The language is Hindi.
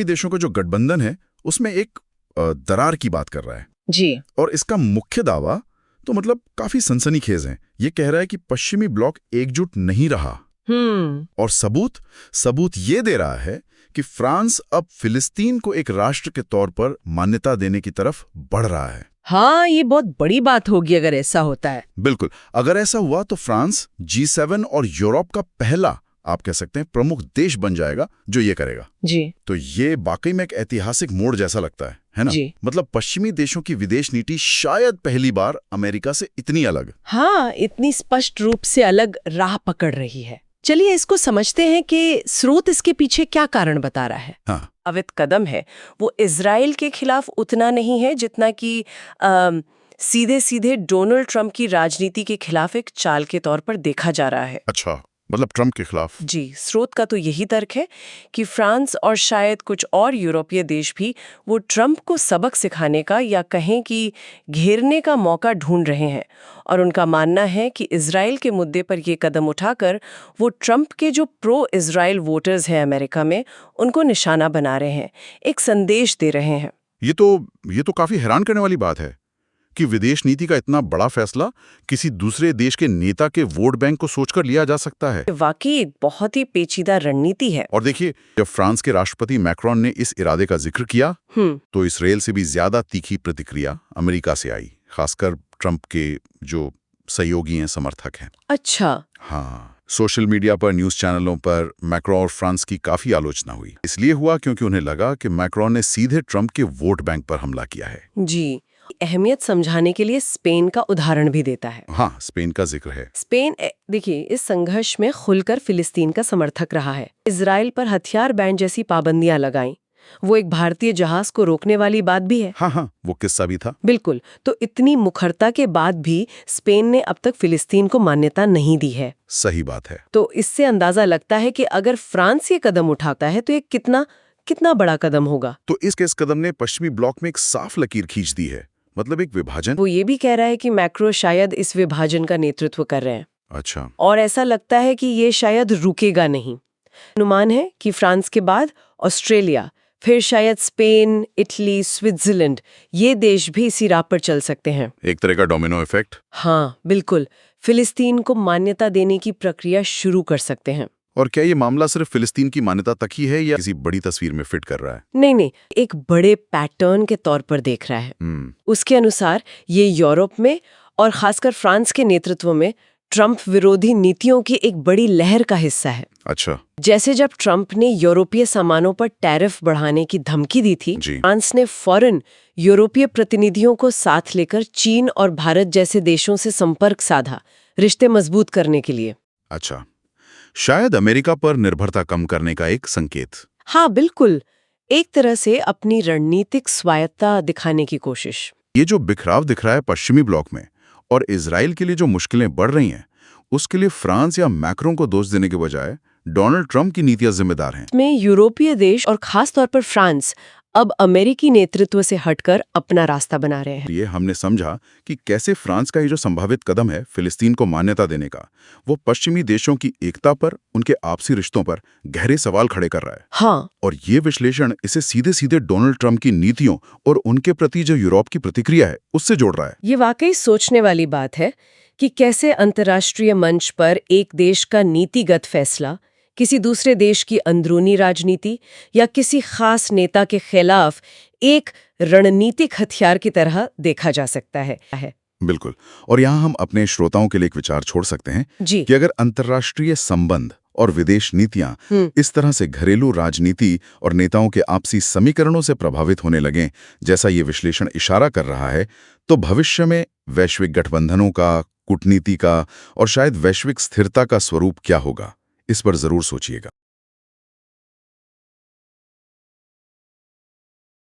देशों का जो गठबंधन है उसमें एक दरार की बात कर रहा है जी। और इसका मुख्य दावा तो मतलब काफी सनसनीखेज है। ये कह रहा है कि पश्चिमी ब्लॉक एकजुट नहीं रहा और सबूत ये दे रहा है कि फ्रांस अब फिलिस्तीन को एक राष्ट्र के तौर पर मान्यता देने की तरफ बढ़ रहा है। हाँ, ये बहुत बड़ी बात होगी अगर ऐसा होता है। बिल्कुल, अगर ऐसा हुआ तो फ्रांस G7 और यूरोप का पहला, आप कह सकते हैं, प्रमुख देश बन जाएगा जो ये करेगा। जी। तो ये वाकई में एक ऐतिहासिक मोड़ जैसा लगता है ना? जी। मतलब पश्चिमी देशों की विदेश नीति शायद पहली बार अमेरिका से इतनी अलग, हाँ, इतनी स्पष्ट रूप से अलग राह पकड़ रही है। चलिए इसको समझते हैं कि स्रोत इसके पीछे क्या कारण बता रहा है। हाँ, अवैध कदम है वो इजराइल के खिलाफ उतना नहीं है जितना कि सीधे सीधे डोनाल्ड ट्रंप की राजनीति के खिलाफ एक चाल के तौर पर देखा जा रहा है। अच्छा, मतलब ट्रंप के खिलाफ। जी, स्रोत का तो यही तर्क है कि फ्रांस और शायद कुछ और यूरोपीय देश भी वो ट्रंप को सबक सिखाने का या कहें कि घेरने का मौका ढूंढ रहे हैं और उनका मानना है कि इजराइल के मुद्दे पर ये कदम उठाकर वो ट्रंप के जो प्रो इजराइल वोटर्स हैं अमेरिका में उनको निशाना बना रहे हैं, एक संदेश दे रहे हैं। ये तो काफी हैरान करने वाली बात है कि विदेश नीति का इतना बड़ा फैसला किसी दूसरे देश के नेता के वोट बैंक को सोचकर लिया जा सकता है। वाकई बहुत ही पेचीदा रणनीति है। और देखिए, जब फ्रांस के राष्ट्रपति मैक्रोन ने इस इरादे का जिक्र किया तो इसराइल से भी ज्यादा तीखी प्रतिक्रिया अमेरिका से आई, खासकर ट्रंप के जो सहयोगी हैं, समर्थक हैं। अच्छा। हाँ, सोशल मीडिया पर, न्यूज चैनलों पर मैक्रोन और फ्रांस की काफी आलोचना हुई। इसलिए हुआ क्योंकि उन्हें लगा कि मैक्रोन ने सीधे ट्रंप के वोट बैंक पर हमला किया है। जी, अहमियत समझाने के लिए स्पेन का उदाहरण भी देता है। हाँ, स्पेन का जिक्र है। स्पेन देखिए इस संघर्ष में खुलकर फिलिस्तीन का समर्थक रहा है। इजराइल पर हथियार बैन जैसी पाबंदियां लगाईं। वो एक भारतीय जहाज को रोकने वाली बात भी है। हाँ, वो किस्सा भी था। बिल्कुल। तो इतनी मुखरता के बाद भी स्पेन ने अब तक फिलिस्तीन को मान्यता नहीं दी है। सही बात है। तो इससे अंदाजा लगता है कि अगर फ्रांस ये कदम उठाता है तो ये कितना बड़ा कदम होगा। तो इस कदम ने पश्चिमी ब्लॉक में एक साफ लकीर खींच दी है, मतलब एक विभाजन। वो ये भी कह रहा है कि मैक्रो शायद इस विभाजन का नेतृत्व कर रहे हैं। अच्छा। और ऐसा लगता है कि ये शायद रुकेगा नहीं। अनुमान है कि फ्रांस के बाद ऑस्ट्रेलिया, फिर शायद स्पेन, इटली, स्विट्जरलैंड, ये देश भी इसी राह पर चल सकते हैं। एक तरह का डोमिनो इफेक्ट। हाँ बिल्कुल, फिलिस्तीन को मान्यता देने की प्रक्रिया शुरू कर सकते हैं। और क्या ये मामला सिर्फ फिलिस्तीन की मान्यता तक ही है या किसी बड़ी तस्वीर में फिट कर रहा है? नहीं, एक बड़े पैटर्न के तौर पर देख रहा है। उसके अनुसार ये यूरोप में और खासकर फ्रांस के नेतृत्व में ट्रंप विरोधी नीतियों की एक बड़ी लहर का हिस्सा है। अच्छा। जैसे जब ट्रंप ने यूरोपीय सामानों पर टैरिफ बढ़ाने की धमकी दी थी, फ्रांस ने फौरन यूरोपीय प्रतिनिधियों को साथ लेकर चीन और भारत जैसे देशों से संपर्क साधा, रिश्ते मजबूत करने के लिए। अच्छा, शायद अमेरिका पर निर्भरता कम करने का एक संकेत। हाँ बिल्कुल, एक तरह से अपनी रणनीतिक स्वायत्ता दिखाने की कोशिश। ये जो बिखराव दिख रहा है पश्चिमी ब्लॉक में और इजराइल के लिए जो मुश्किलें बढ़ रही हैं, उसके लिए फ्रांस या मैक्रोन को दोष देने के बजाय डोनाल्ड ट्रंप की नीतियां जिम्मेदार हैं। में यूरोपीय देश और खास तौर पर फ्रांस अब अमेरिकी नेतृत्व से हटकर अपना रास्ता बना रहे हैं। ये हमने समझा कि कैसे फ्रांस का ये जो संभावित कदम है फिलिस्तीन को मान्यता देने का, वो पश्चिमी देशों की एकता पर, उनके आपसी रिश्तों पर गहरे सवाल खड़े कर रहा है। हाँ। और ये विश्लेषण इसे सीधे सीधे डोनाल्ड ट्रंप की नीतियों और उनके प्रति जो यूरोप की प्रतिक्रिया है उससे जोड़ रहा है। ये वाकई सोचने वाली बात है कि कैसे अंतर्राष्ट्रीय मंच पर एक देश का नीतिगत फैसला किसी दूसरे देश की अंदरूनी राजनीति या किसी खास नेता के खिलाफ एक रणनीतिक हथियार की तरह देखा जा सकता है। बिल्कुल। और यहाँ हम अपने श्रोताओं के लिए एक विचार छोड़ सकते हैं जी। कि अगर अंतर्राष्ट्रीय संबंध और विदेश नीतियां इस तरह से घरेलू राजनीति और नेताओं के आपसी समीकरणों से प्रभावित होने लगें, जैसा ये विश्लेषण इशारा कर रहा है, तो भविष्य में वैश्विक गठबंधनों का, कूटनीति का और शायद वैश्विक स्थिरता का स्वरूप क्या होगा, इस पर जरूर सोचिएगा।